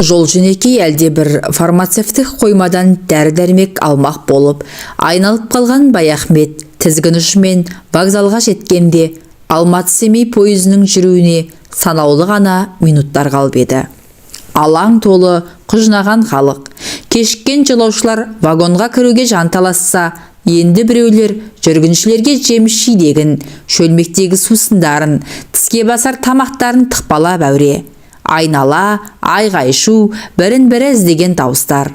Жол жөнекей әлде бір фармацевтік қоймадан дәрі-дәрмек алмақ болып, айналып қалған Баяхмет тізгін ұшымен вокзалға жеткенде Алматы-Семей пойызының жүруіне санаулы ғана минуттар қалып еді. Алаң толы құжынаған халық, кешіккен жолаушылар вагонға кіруге жанталасса, енді біреулер жүргіншілерге жеміс жидегін, шөлмектегі сусындарын, тіске басар тамақтарын тықпалап әуре. Айнала, айғай-шу, бірін-бірі іздеген дауыстар.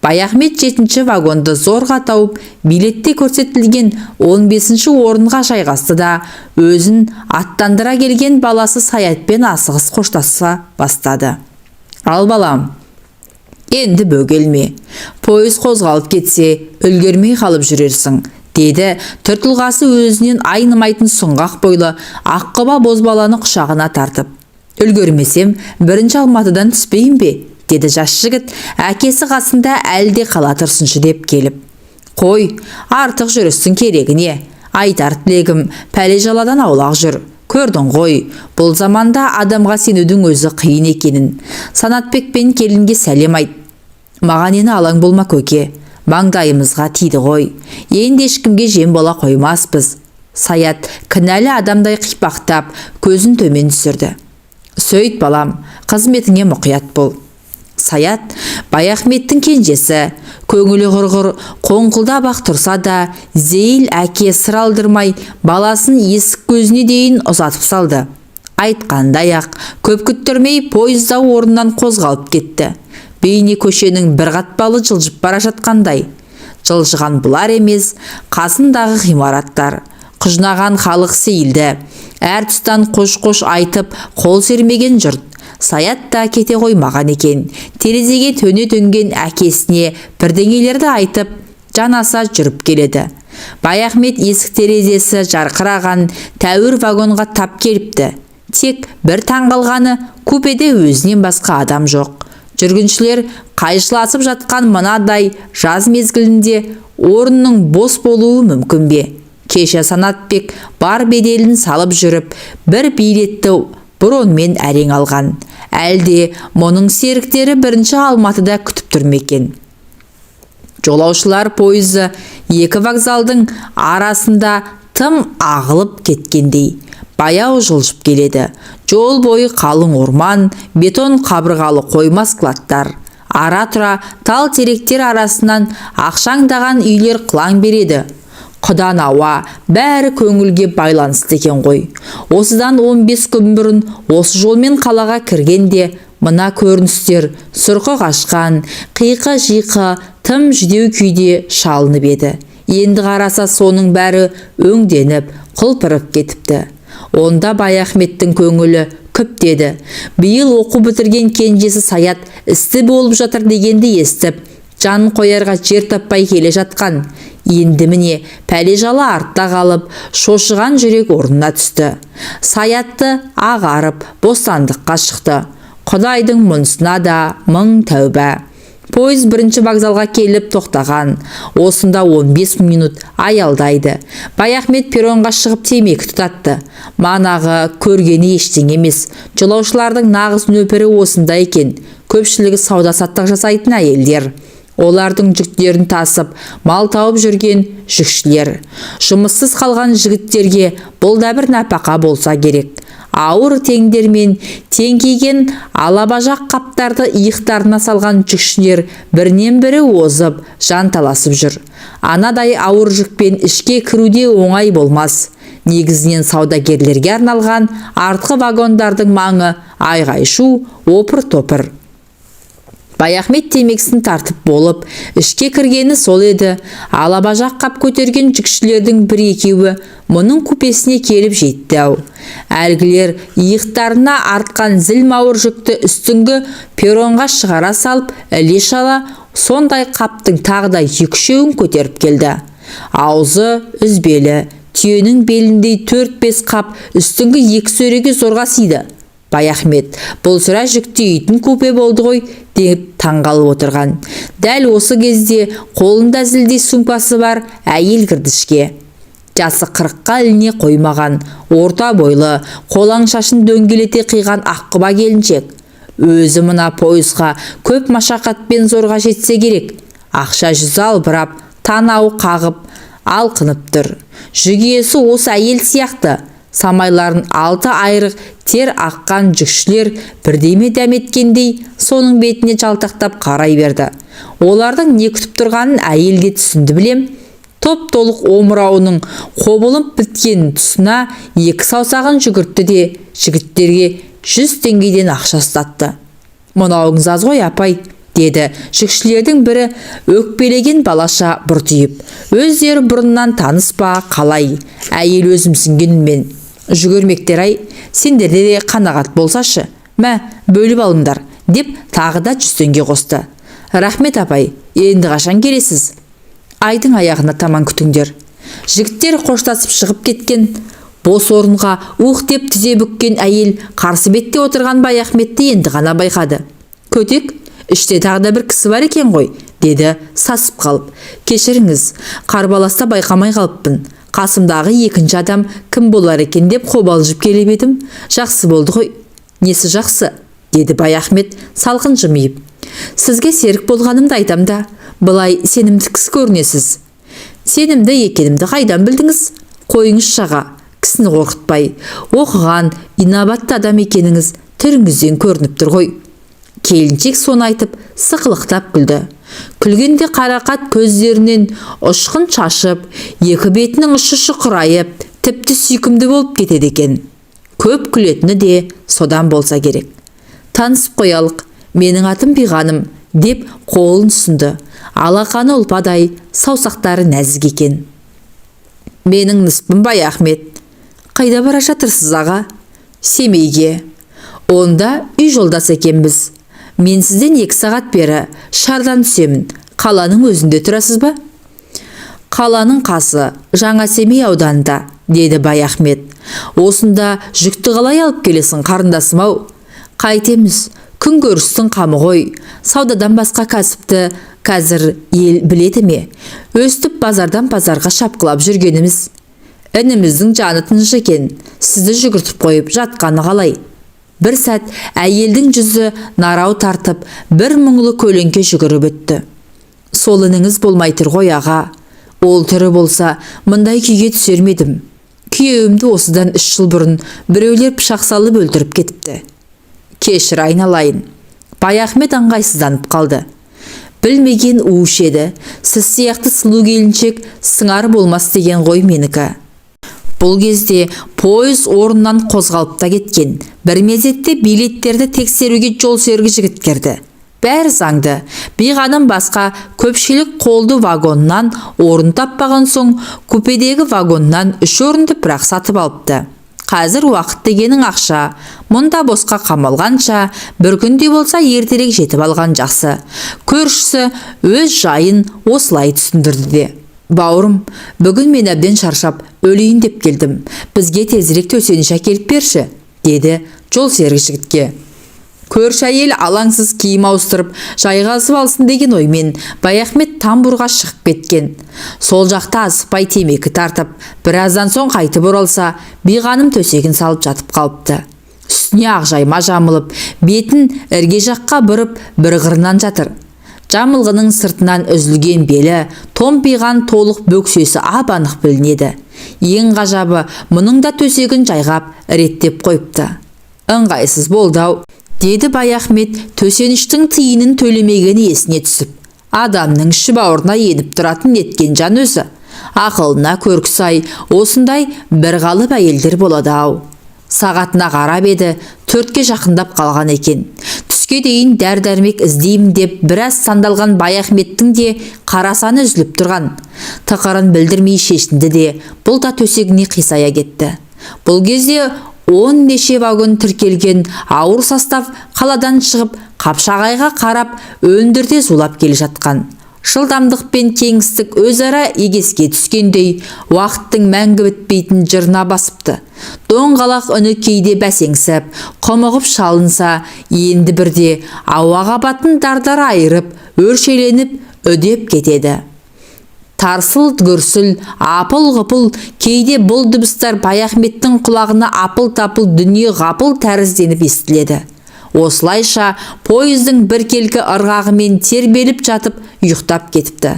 Баяхмет 7-ші вагонды зорға тауып, билетте көрсетілген 15-ші орынға жайғасты да, өзін аттандыра келген баласы Саятпен асығыс қоштаса бастады. Ал балам, енді бөгелме. Пойыз қозғалып кетсе, үлгермей қалып жүрерсің, деді тұр-тұлғасы өзінен айнымайтын сұңғақ бойлы аққұба бозбаланы құшағына тартып. Үлгермесем, бірінші Алматыдан түспейін бе? Деді жас жігіт, әкесі қасында әлде қала тұрсыншы деп келіп. Қой, артық жүрістің керегі не? Айтар тілегім, пәле жаладан аулақ жүр. Көрдің ғой, бұл заманда адамға сенудің өзі қиын екенін. Санатбекпен келінге сәлем айт. Маған ені алаң болма көке, маңдайымызға тиді ғой. Енді ешкімге жем бола қоймаспыз. Саят кінәлі адамдай қипақтап, көзін төмен түсірді. Сөйт балам, қызметіңе мұқият бол. Саят Баяхметтің кенжесі, көңілі ғұрғыр қоңқылдап ақ тұрса да, зейіл әке сыр алдырмай баласын есік көзіне дейін ұзатып салды. Айтқандай ақ, көп күттірмей пойызда орнынан қозғалып кетті. Бейне көшенің бір қатпалы жылжып бара жатқандай. Жылжыған бұлар емес, қасындағы ғимараттар. Құжынаған халық сейілді. Әр тұстан қош-қош айтып, қол сермеген жұрт. Саят та кете қоймаған екен. Терезеге төне төнген әкесіне бірдеңелерді айтып, жанаса жүріп келеді. Баяхмет есік терезесі жарқыраған тәуір вагонға тап келіпті. Тек бір таңғалғаны, купеде өзінен басқа адам жоқ. Жүргіншілер қайшыласып жатқан мынадай жаз мезгілінде орынның бос болуы мүмкін бе? Кеше Санатбек бар беделін салып жүріп, бір билетті бронмен әрең алған. Әлде мұның серіктері бірінші Алматыда күтіп тұрмекен. Жолаушылар пойызы екі вокзалдың арасында тым ағылып кеткендей. Баяу жылжып келеді. Жол бойы қалың орман, бетон қабырғалы қойма складтар. Ара-тұра тал теректер арасынан ақшаңдаған үйлер қылаң береді. Құдан ауа, бәрі көңілге байланысты екен ғой. Осыдан 15 күн бұрын осы жолмен қалаға кіргенде мына көріністер сұрқы қашқан, қиқы-жиқы, тым жүдеу күйде шалынып еді. Енді қараса соның бәрі өңденіп, құлпырып кетіпті. Онда Баяхметтің көңілі күптеді. Биыл оқу бітірген кенжесі Саят істі болып жатыр дегенді естіп, жанын қоярға жер таппай келе жатқан. Енді міне пәле жала артта қалып, шошыған жүрек орнына түсті. Саятты ағарып, бостандыққа шықты. Құдайдың мұнысына да мың тәуба. Пойыз бірінші вокзалға келіп тоқтаған. Осында 15 минут аялдайды. Баяхмет перронға шығып темекі тұтатты. Манағы көргені ештеңе емес. Жолаушылардың нағыз нөпірі осында екен. Көпшілігі сауда-саттық жасайтын әйелдер. Олардың жүктерін тасып, мал тауып жүрген жүкшілер. Жұмыссыз қалған жігіттерге бұл да бір нәпақа болса керек. Ауыр теңдермен теңкейген алабажақ қаптарды иықтарына салған жүкшілер бірінен бірі озып, жанталасып жүр. Анадай ауыр жүкпен ішке кіруде оңай болмас. Негізінен саудагерлерге арналған артқы вагондардың маңы айғай-шу, опыр-топыр. Баяхмет темекісін тартып болып, ішке кіргені сол еді. Алабажақ қап көтерген жүкшілердің бір-екеуі мұның купесіне келіп жетті ау. Әлгілер иықтарына артқан зіл-мауыр жүкті үстіңгі перронға шығара салып, іле-шала сондай қаптың тағдай екі-үшеуін көтеріп келді. Аузы үзбелі, түйенің беліндей 4-5 қап үстіңгі екі сөреге зорға сиды. Баяхмет, бұл сұра жүкті үйдің купе болды ғой, деп таңғалып отырған. Дәл осы кезде қолында зілдей сумкасы бар әйел кірдішке. Жасы 40-қа іліне қоймаған, орта бойлы, қолаң шашын дөңгелете қиған аққұба келіншек. өзі мына пойызға көп машақатпен зорға жетсе керек. Ақша жүзі албырап, танауы қағып, алқынып тұр. Жүк иесі осы әйел сияқты. Самайларын 6 айрық тер аққан жүкшілер бірдеме дәметкендей соның бетіне жалтақтап қарай берді. Олардың не күтіп тұрғанын әйел де түсінді білем. Топ-толық омырауының қобылып біткен тұсына 2 саусағын жүгіртті де жігіттерге 100 теңгеден ақша ұстатты. «Мынауыңыз аз ғой, апай», деді жүкшілердің бірі өкпелеген балаша бұртиып. Өздері бұрыннан таныс па қалай? Әйел өзімсінген үнмен: «Жүгірмектер-ай, сендерде де қанағат болсашы. Мә, бөліп алыңдар», деп тағы да 100 теңге қосты. «Рахмет, апай, енді қашан келесіз?» «Айдың аяғына таман күтіңдер». Жігіттер қоштасып шығып кеткен. Бос орынға ух деп тізе бүккен әйел қарсы бетте отырған Баяхметті енді ғана байқады. «Көтек, іште тағы да бір кісі бар екен ғой», деді сасып қалып. «Кешіріңіз, қарбаласта байқамай қалыппын. Қасымдағы екінші адам кім болар екен деп қобалжып келіп едім. Жақсы болды ғой». «Несі жақсы?» деді Баяхмет салқын жымиып. «Сізге серік болғанымды айтам да, былай сенімді кісі көрінесіз». «Сенімді екенімді қайдан білдіңіз?» «Қойыңыз шаға, кісіні қорқытпай. Оқыған, инабатты адам екеніңіз түріңізден көрініп тұр ғой». Келіншек соны айтып сықылықтап күлді. Күлгенде қарақат көздерінен ұшқын шашып, екі бетінің ұшы шұқырайып, тіпті сүйкімді болып кетеді екен. Көп күлетіні де содан болса керек. «Танысып қоялық, менің атым Биғаным», деп қолын ұсынды. Алақаны ұлпадай, саусақтары нәзік екен. «Менің ныспым Баяхмет». «Қайда бара жатырсыз, аға?» «Семейге». «Онда үй жолдас екенбіз. Мен сізден 2 сағат бері шардан түсемін. Қаланың өзінде тұрасыз ба?» «Қаланың қасы Жаңа Семей ауданында», деді Баяхмет. «Осында жүкті қалай алып келесің, қарындасым-ау?» «Қайтеміз, күн көрістің қамы ғой. Саудадан басқа кәсіпті қазір ел біледі ме? Өстіп базардан базарға шапқылап жүргеніміз». «Ініміздің жаны тыныш екен, сізді жүгіртіп қойып жатқаны қалай?» Бір сәт әйелдің жүзі нарау тартып, бір мұңлы көлеңке жүгіріп өтті. «Сол ініңіз болмайтыр ғой, аға. Ол түрі болса, мұндай күйге түсер медім. Күйеуімді осыдан 3 жыл бұрын біреулер пышақ салып өлтіріп кетіпті». «Кешір, айналайын». Баяхмет аңғайсызданып қалды. «Білмеген уыш еді. Сіз сияқты сұлу келіншек сыңар болмас деген ғой менікі». Бұл кезде пойыз орнынан қозғалып та кеткен. Бір мезетте билеттерді тексеруге жол сергі жігіт кірді. Бәрі заңды. Биғаным басқа көпшілік қолды вагоннан орын таппаған соң, купедегі вагоннан 3 орынды бірақ сатып алыпты. Қазір уақыт дегенің ақша. Мұнда босқа қамалғанша, бір күнде болса ертерек жетіп алған жақсы. Көршісі өз жайын осылай түсіндірді де: «Бауырым, бүгін мен әбден шаршап, өлейін деп келдім. Бізге тезірек төсеніш әкеліп берші», деді жол серік жігітке. Көрші әйел алаңсыз киім ауыстырып, жайғасып алсын деген оймен Баяхмет тамбурға шығып кеткен. Сол жақта асықпай темекі тартып, біраздан соң қайтып оралса, Биғаным төсегін салып жатып қалыпты. Үстіне ақжайма жамылып, бетін ірге жаққа бұрып, бір қырынан жатыр. Жамылғының сыртынан үзілген белі, томпиған толық бөксесі ап-анық білінеді. Ең ғажабы, мұның да төсегін жайғап, реттеп қойыпты. «Ыңғайсыз болды-ау», деді Баяхмет төсеніштің тиынын төлемеген есіне түсіп. «Адамның іші бауырына еніп тұратын неткен жан өзі. Ақылына көркі-сай, осындай бір қалып әйелдер болады-ау». Сағатына қарап еді, 4-ке жақындап қалған екен. Түске дейін дәрдәрмек іздеймін деп біраз сандалған Баяхметтің де қарасаны үзіліп тұрған. Тықырын білдірмей шешінді де, бұл да төсегіне қисая кетті. Бұл кезде 10 неше вагон тіркелген ауыр состав қаладан шығып, Қапшағайға қарап өндірде зулап келе жатқан. Жылдамдық пен кеңістік өзара егеске түскендей, уақыттың мәңгі бітпейтін жырына басыпты. Доңғалақ үні кейде бәсеңсіп, құмығып шалынса, енді бірде ауаға батын дардар айырып, өршеленіп, өдеп кетеді. Тарсыл-гүрсіл, апыл-ғыпыл, кейде бұл дыбыстар Баяхметтің құлағына апыл-тапыл дүние ғапыл тәрізденіп естіледі. Осылайша пойыздың біркелкі ырғағымен тербеліп жатып ұйықтап кетіпті.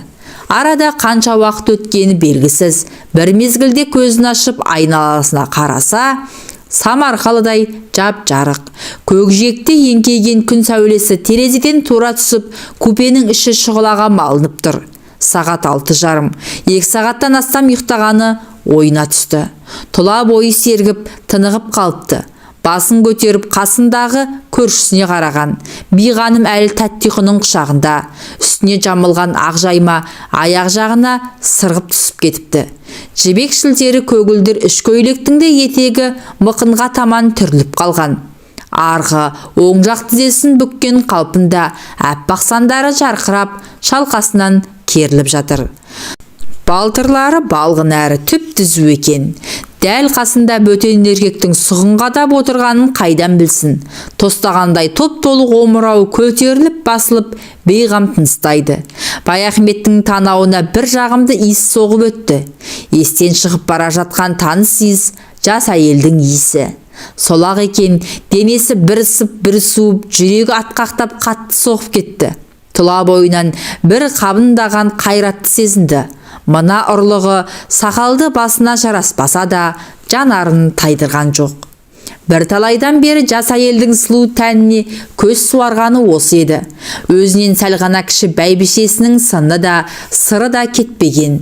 Арада қанша уақыт өткені белгісіз. Бір мезгілде көзін ашып айналасына қараса, самарқалыдай жап-жарық. Көкжиекте еңкейген күн сәулесі терезеден тура түсіп, купенің іші шұғылаға малынып тұр. Сағат 6:30. 2 сағаттан астам ұйықтағаны ойына түсті. Тұла бойы сергіп, тынығып қалыпты. Басын көтеріп қасындағы көршісіне қараған. Биғаным әлі тәтті ұйқының құшағында. Үстіне жамылған ақ жайма аяқ жағына сырғып түсіп кетіпті. Жібек шілтері көгілдір үш көйлектің де етегі мықынға таман түріліп қалған. Арғы оң жақ тізесін бүккен қалпында аппақ сандары жарқырап шалқасынан керіліп жатыр. Балтырлары балғын әрі түп-түзу екен. Дәл қасында бөтен еркектің сұғынғадап отырғанын қайдан білсін. Тостағандай топ-толық омырауы көтеріліп басылып бейғам тыныстайды. Баяхметтің танауына бір жағымды иіс соғып өтті. Естен шығып бара жатқан таныс иіс жас әйелдің иісі. Солақ екен, денесі бір ысып бір суып, жүрегі атқақтап қатты соғып кетті. Тұла бойынан бір қабындаған қайратты сезінді. Мына ұрлығы сақалды басына жараспаса да жанарын тайдырған жоқ. Бір талайдан бері жас әйелдің сұлу тәніне көз суарғаны осы еді. Өзінен сәл ғана кіші бәйбішесінің сыны да сыры да кетпеген.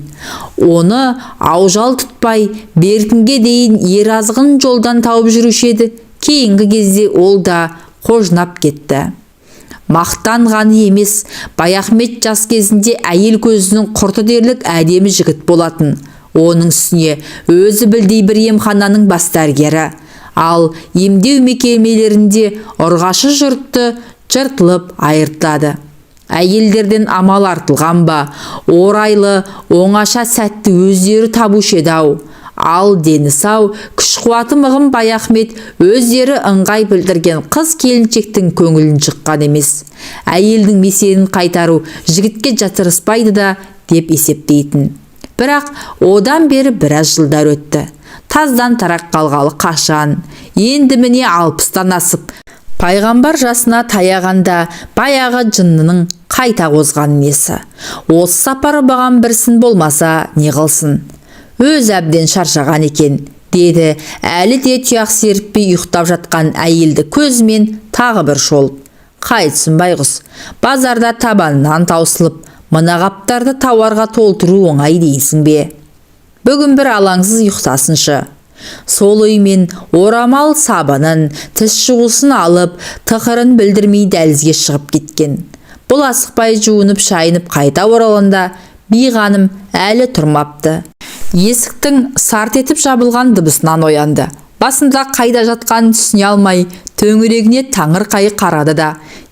Оны аужал тұтпай бертінге дейін еразғын жолдан тауып жүруші еді. Кейінгі кезде ол да қожнап кетті. Мақтанғаны емес, Баяхмет жас кезінде әйел көзінің құрты дерлік әдемі жігіт болатын. Оның үстіне өзі білдей бір емхананың бас дәрігері. Ал емдеу мекемелерінде ұрғашы жұртты жыртылып айыртады. Әйелдерден амал артылған ба, орайлы, оңаша сәтті өздері табушы еді-ау. Ал дені сау, күш-қуаты мығым Баяхмет өздері ыңғай білдірген қыз келіншектің көңілін жыққан емес. Әйелдің меселін қайтару жігітке жатырыспайды да деп есептейтін. Бірақ одан бері біраз жылдар өтті. Таздан тарақ қалғалы қашан. Енді міне 60-тан асып. Пайғамбар жасына таяғанда баяғы жынының қайта қозған несі. Осы сапары баған бірсін болмаса не қылсын. Өз әбден шаршаған екен, деді әлі де тұяқ серіппей ұйықтап жатқан әйелді көзімен тағы бір шолып. Қайтсын байғұс, базарда табанынан таусылып, мына қаптарды тауарға толтыру оңай дейсің бе? Бүгін бір алаңсыз ұйықтасыншы. Сол оймен орамал сабынын, тіс шығусын алып, тықырын білдірмей дәлізге шығып кеткен. Бұл асықпай жуынып шайынып қайта оралында биғаным әлі тұрмапты. Есіктің сарт етіп жабылған дыбысынан оянды. Басында қайда жатқанын түсіне алмай, төңірегіне таңырқай қарады да,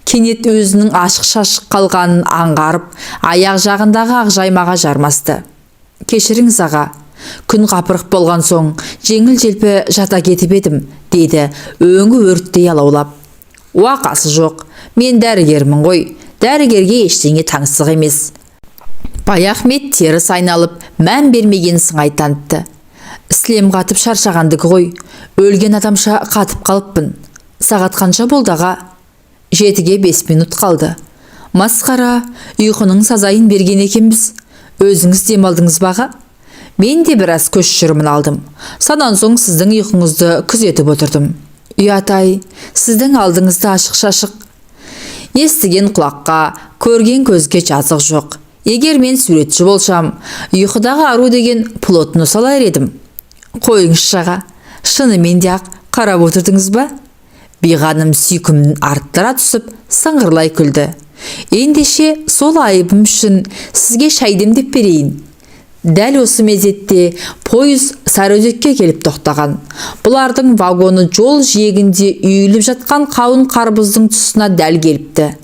кенет өзінің ашық-шашық қалғанын аңғарып, аяқ жағындағы ақ жаймаға жармасты. Кешіріңіз аға, күн қапырық болған соң, жеңіл-желпі жата кетіп едім, деді өңі өрттей алаулап. Уақасы жоқ, мен дәрігермін ғой, дәрігерге ештеңе таңсық емес. Баяхмет теріс айналып, мән бермеген сыңай танытты. Іслем қатып шаршағандығы ғой, өлген адамша қатып қалыппын. Сағат қанша болды аға? 7-ге 5 минут қалды. Масқара, ұйқының сазайын берген екенбіз. Өзіңіз демалдыңыз баға? Мен де біраз көш жүрімін алдым. Санан соң сіздің ұйқыңызды күзетіп отырдым. Ұятай, сіздің алдыңызда ашық-шашық. Естіген құлаққа, көрген көзге жазық жоқ. Егер мен суретші болсам, ұйқыдағы ару деген плотно салар едім. Қойыңыз жаға, шынымен де ақ қарап отырдыңыз ба? Биғаным сүйкімнің арттыра түсіп, сыңғырлай күлді. Ендеше сол айыбым үшін сізге шай демдеп берейін. Дәл осы мезетте пойыз Сарыөзекке келіп тоқтаған. Бұлардың вагоны жол жиегінде үйіліп жатқан қауын қарбыздың тұсына дәл келіпті.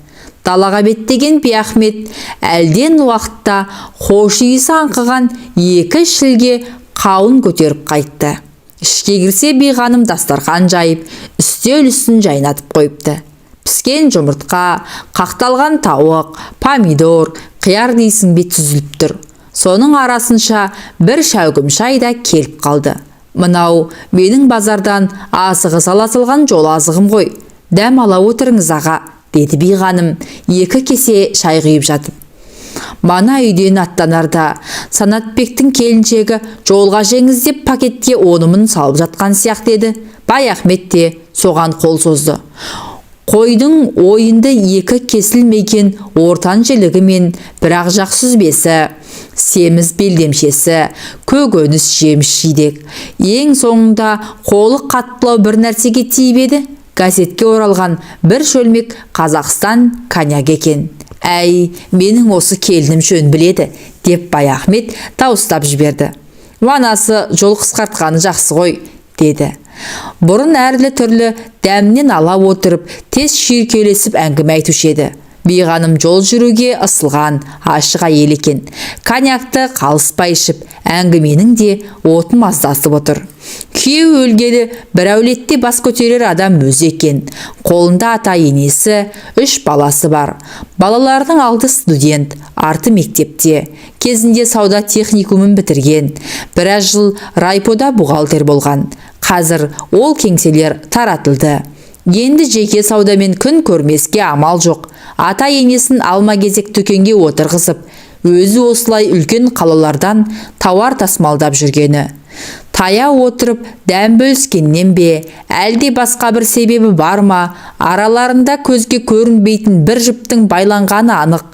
Далаға беттеген Баяхмет әлден уақытта хош иісі аңқыған 2 шілге қауын көтеріп қайтты. Ішке кірсе биғаным дастархан жайып, үстел үстін жайнатып қойыпты. Піскен жұмыртқа, қақталған тауық, помидор, қияр дейсің бе түзіліп тұр. Соның арасынша бір шәугім шай да келіп қалды. Мынау менің базардан азығы салатылған жол азығым ғой. дәм ала отырыңыз аға, деді биғаным, 2 кесе шай құйып жатып. Мана үйден аттанарда Санатбектің келіншегі жолға жеңіз деп пакетке онымын салып жатқан сияқты еді. Баяхмет те соған қол созды. Қойдың ойынды 2 кесілмеген ортан жілігі мен бірақ жақ сүзбесі, семіз белдемшесі, көкөніс жеміс жидек. Ең соңында қолы қаттылау бір нәрсеге тиіп еді. Газетке оралған бір шөлмек Қазақстан коньяк екен. Әй, менің осы келінім жөн біледі, деп Баяхмет дауыстап жіберді. Ванасы жол қысқартқаны жақсы ғой, деді. Бұрын әрлі түрлі дәмнен ала отырып, тез шүйіркелесіп әңгіме айтушы еді. Биғаным жол жүруге ысылған, ашық әйел екен. Коньякты қалыспай ішіп, әңгіменің де отын маздасып отыр. Күйеу өлгелі бір әулетте бас көтерер адам өзі екен. Қолында ата енесі, 3 баласы бар. Балалардың алды студент, арты мектепте. Кезінде сауда техникумын бітірген. Біраз жыл райпода бухгалтер болған. Қазір ол кеңселер таратылды. Енді жеке саудамен күн көрмеске амал жоқ. Ата енесін алма-кезек дүкенге отырғызып, өзі осылай үлкен қалалардан тауар тасымалдап жүргені. Тая отырып дәм бөліскеннен бе, әлде басқа бір себебі бар ма, араларында көзге көрінбейтін бір жіптің байланғаны анық.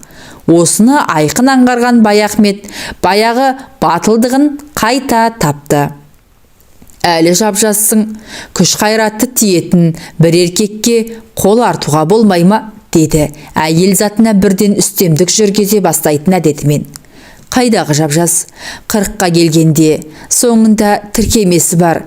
Осыны айқын аңғарған Баяхмет баяғы батылдығын қайта тапты. Әлі жап-жассың, күш қайратты тиетін бір еркекке қол артуға болмай ма, деді әйел затына бірден үстемдік жүргізе бастайтын әдетімен. Қайдағы жап-жас, 40-қа келгенде, соңында тіркемесі бар,